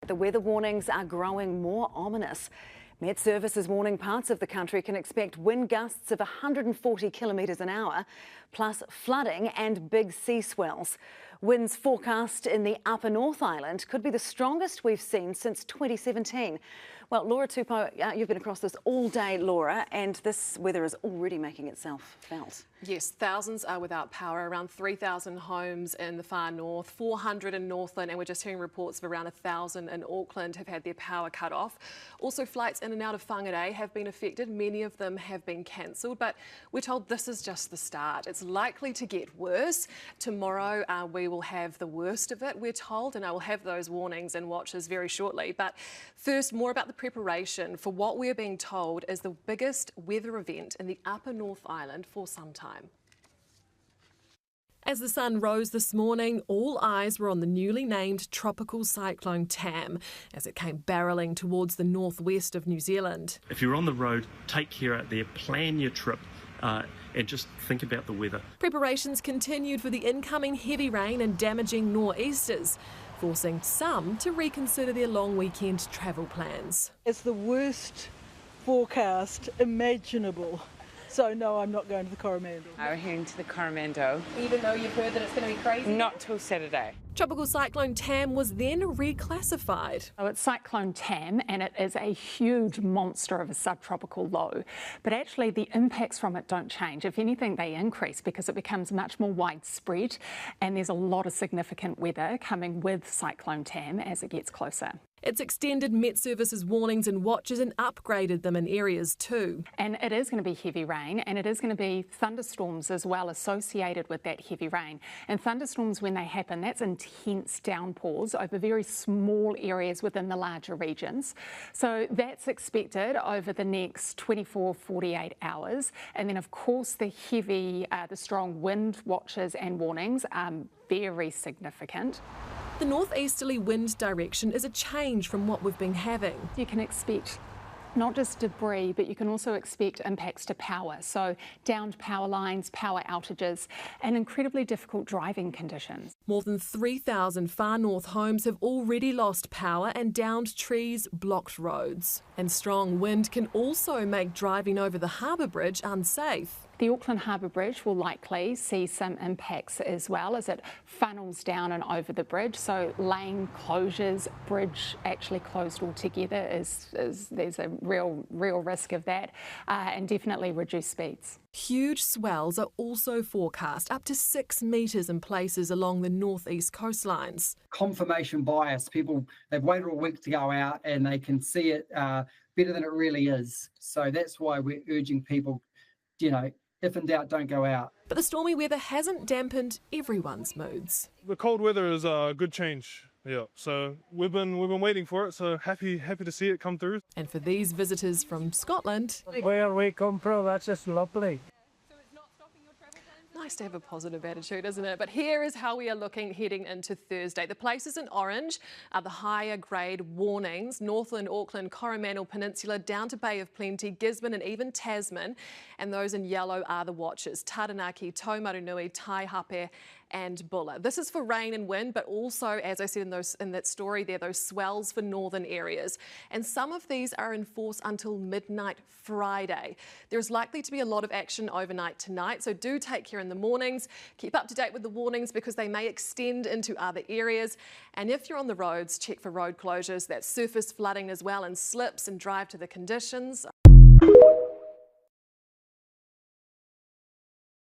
The weather warnings are growing more ominous. Met Service is warning parts of the country can expect wind gusts of 140 kilometres an hour, plus flooding and big sea swells. Winds forecast in the upper North Island could be the strongest we've seen since 2017. Well, Laura Tupou, you've been across this all day, Laura, and this weather is already making itself felt. Yes, thousands are without power, around 3,000 homes in the far north, 400 in Northland, and we're just hearing reports of around 1,000 in Auckland have had their power cut off. Also, flights in and out of Whangarei have been affected. Many of them have been cancelled, but we're told this is just the start. It's likely to get worse. Tomorrow we will have the worst of it, we're told, and I will have those warnings and watches very shortly. But first, more about the preparation for what we're being told is the biggest weather event in the upper North Island for some time. As the sun rose this morning, all eyes were on the newly named tropical cyclone Tam as it came barrelling towards the northwest of New Zealand. If you're on the road, take care out there, plan your trip and just think about the weather. Preparations continued for the incoming heavy rain and damaging nor'easters, forcing some to reconsider their long weekend travel plans. It's the worst forecast imaginable. So no, I'm not going to the Coromandel. We're heading to the Coromandel. Even though you've heard that it's going to be crazy? Not till Saturday. Tropical cyclone Tam was then reclassified. So it's Cyclone Tam, and it is a huge monster of a subtropical low. But actually the impacts from it don't change. If anything, they increase because it becomes much more widespread, and there's a lot of significant weather coming with Cyclone Tam as it gets closer. It's extended Met Service's warnings and watches and upgraded them in areas too. And it is going to be heavy rain, and it is going to be thunderstorms as well associated with that heavy rain. And thunderstorms, when they happen, that's intense downpours over very small areas within the larger regions. So that's expected over the next 24, 48 hours. And then, of course, the strong wind watches and warnings are very significant. The northeasterly wind direction is a change from what we've been having. You can expect not just debris, but you can also expect impacts to power. So downed power lines, power outages, and incredibly difficult driving conditions. More than 3,000 far north homes have already lost power, and downed trees blocked roads. And strong wind can also make driving over the harbour bridge unsafe. The Auckland Harbour Bridge will likely see some impacts as well as it funnels down and over the bridge. So lane closures, bridge actually closed altogether, there's a real risk of that, and definitely reduced speeds. Huge swells are also forecast, up to 6 metres in places along the northeast coastlines. Confirmation bias, they've waited a week to go out and they can see it better than it really is. So that's why we're urging people, if in doubt, don't go out. But the stormy weather hasn't dampened everyone's moods. The cold weather is a good change. Yeah, so we've been waiting for it, so happy to see it come through. And for these visitors from Scotland, where we come from, that's just lovely. Nice to have a positive attitude, isn't it? But here is how we are looking heading into Thursday. The places in orange are the higher grade warnings: Northland, Auckland, Coromandel Peninsula, down to Bay of Plenty, Gisborne and even Tasman. And those in yellow are the watches: Taranaki, Taumarunui, Taihape and Bulla. This is for rain and wind, but also, as I said in that story there, those swells for northern areas. And some of these are in force until midnight Friday. There's likely to be a lot of action overnight tonight, so do take care in the mornings. Keep up to date with the warnings because they may extend into other areas. And if you're on the roads, check for road closures, that's surface flooding as well, and slips, and drive to the conditions.